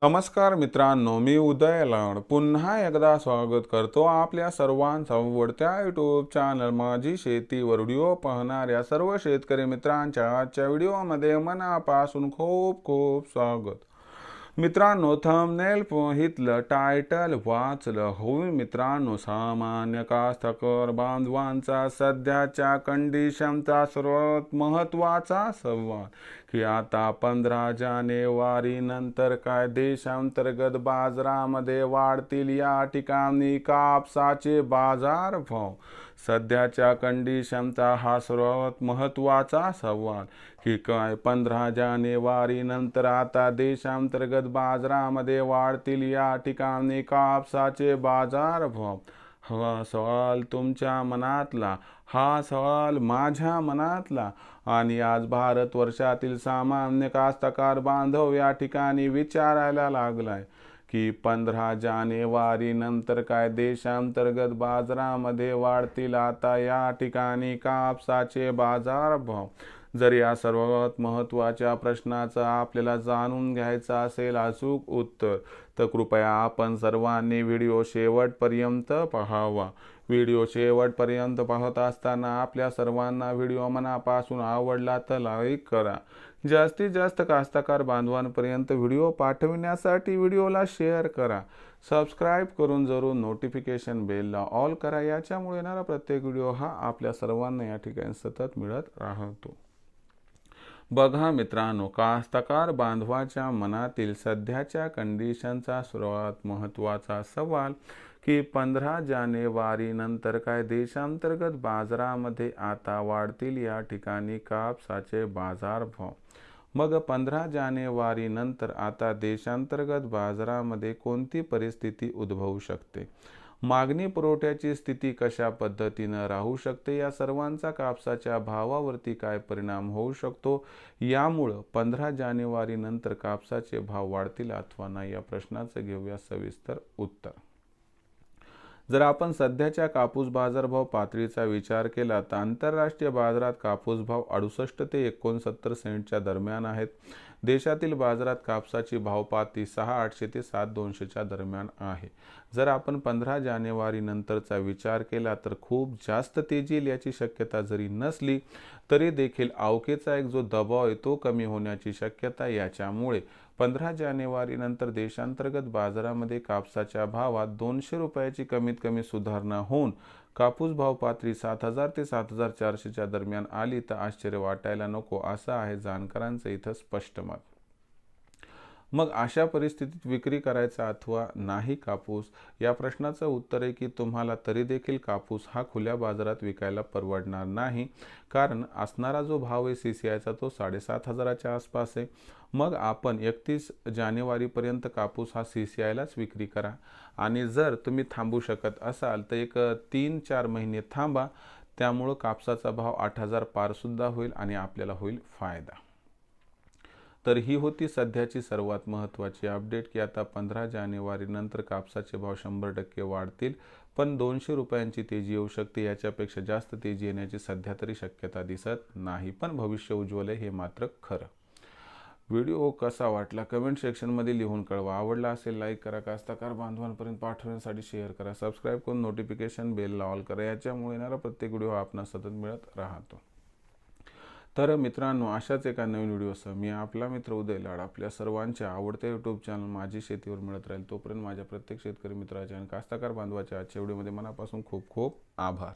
नमस्कार मित्रांनो, मी उदय लाड पुन्हा एकदा स्वागत करतो आपल्या सर्वांचा आवडत्या यूट्यूब चॅनल माझी शेतीवर व्हिडिओ पाहणाऱ्या सर्व शेतकरी मित्रांच्या आजच्या व्हिडिओमध्ये मनापासून खूप खूप स्वागत। मित्रांनो, थंबनेल पाहितलं, टायटल वाचलं होय मित्रांनो, सामान्य कास्तकार बांधवांचा सध्याच्या कंडिशनचा सर्वात महत्त्वाचा सवाल की आता 15 जानेवारी नंतर काय देशांतर्गत बाजारामध्ये वाढतील या ठिकाणी कापसाचे बाजारभाव। सध्याच्या कंडिशनचा हा सर्वात महत्त्वाचा सवाल की काय 15 जानेवारी नंतर आता देशांतर्गत बाजारामध्ये वाढतील या ठिकाणी कापसाचे बाजारभाव। हा सवाल तुमच्या मनातला, हा सवाल माझ्या मनातला आणि आज भारतवर्षातील सामान्य कास्तकार बांधव या ठिकाणी विचारायला लागलाय की 15 जानेवारी नंतर काय देशांतर्गत बाजारामध्ये वाढतील आता या ठिकाणी कापसाचे बाजारभाव। जर या सर्वात महत्त्वाच्या प्रश्नाचं आपल्याला जाणून घ्यायचं असेल अचूक उत्तर, तर कृपया आपण सर्वांनी व्हिडिओ शेवटपर्यंत पाहावा। व्हिडिओ शेवटपर्यंत पाहत असताना आपल्या सर्वांना व्हिडिओ मनापासून आवडला तर लाईक करा। जास्तीत जास्त कास्तकार बांधवांपर्यंत व्हिडिओ पाठविण्यासाठी व्हिडिओला शेअर करा। सबस्क्राईब करून जरूर नोटिफिकेशन बेलला ऑल करा, याच्यामुळे येणारा प्रत्येक व्हिडिओ हा आपल्या सर्वांना या ठिकाणी सतत मिळत राहतो। बघा मित्रांनो, कास्तकार बांधवाच्या मनातील सध्याच्या कंडिशनचा सर्वात महत्त्वाचा सवाल की 15 जानेवारी नंतर काय देशांतर्गत बाजारामध्ये आता वाढतील या ठिकाणी कापसाचे बाजारभाव। मग 15 जानेवारी नंतर आता देशांतर्गत बाजारामध्ये कोणती परिस्थिती उद्भवू शकते, मागणी पुरवठ्याची स्थिती कशा पद्धतीनं राहू शकते, या सर्वांचा कापसाच्या भावावरती काय परिणाम होऊ शकतो, यामुळं 15 जानेवारी नंतर कापसाचे भाव वाढतील अथवा नाही, या प्रश्नाचं घेऊया सविस्तर उत्तर। जर आपण सध्याच्या कापूस बाजारभाव पातळीचा विचार केला तर आंतरराष्ट्रीय बाजारात कापूस भाव 68 ते 69 सेंटच्या दरम्यान आहेत। देशातील बाजारात कापसाची भावपाती 6,800 ते 7,200च्या दरम्यान आहे। जर आपण 15 जानेवारी नंतरचा विचार केला तर खूप जास्त तेजी येईल याची शक्यता जरी नसली तरी देखील आवकेचा एक जो दबाव आहे तो कमी होण्याची शक्यता, याच्यामुळे 15 जानेवारी नंतर देशांतर्गत बाजारामध्ये कापसाच्या भावात 200 रुपयाची कमीत कमी सुधारणा होऊन कापूस भाव पातळी 7,000 ते 7,400च्या दरम्यान आली तर आश्चर्य वाटायला नको, असं आहे जाणकारांचं इथं स्पष्ट मत। मग अशा परिस्थितीत विक्री करायचा अथवा नाही कापूस, या प्रश्नाचं उत्तर आहे की तुम्हाला तरी देखील कापूस हा खुल्या बाजारात विकायला परवडणार नाही, कारण असणारा जो भाव आहे CCIचा तो 7,500च्या आसपास आहे। मग आपण 31 जानेवारीपर्यंत कापूस हा CCIलाच विक्री करा आणि जर तुम्ही थांबू शकत असाल तर एक 3-4 महिने थांबा, त्यामुळं कापसाचा भाव 8,000 पारसुद्धा होईल आणि आपल्याला होईल फायदा। तर ही होती सध्याची सर्वात महत्त्वाची अपडेट की आता 15 जानेवारी नंतर कापसाचे भाव 100% वाढतील, पण 200 रुपयांची तेजी येऊ शकते, याच्यापेक्षा जास्त तेजी येण्याची सध्या तरी शक्यता दिसत नाही, पण भविष्य उज्ज्वल आहे हे मात्र खरं। व्हिडिओ कसा वाटला कमेंट सेक्शनमध्ये लिहून कळवा। आवडला असेल लाईक करा, कास्तकार बांधवांपर्यंत पाठवण्यासाठी शेअर करा, सबस्क्राईब करून नोटिफिकेशन बेलला ऑल करा, याच्यामुळे येणारा प्रत्येक व्हिडिओ आपणास सतत मिळत राहतो। तर मित्रांनो, अशाच एका नवीन व्हिडिओसह मी आपला मित्र उदय लाड आपल्या सर्वांच्या आवडत्या यूट्यूब चॅनल माझी शेतीवर मिळत राहील। तोपर्यंत माझ्या प्रत्येक शेतकरी मित्राच्या आणि कास्तकार बांधवाच्या आजच्या व्हिडिओमध्ये मनापासून खूप खूप आभार।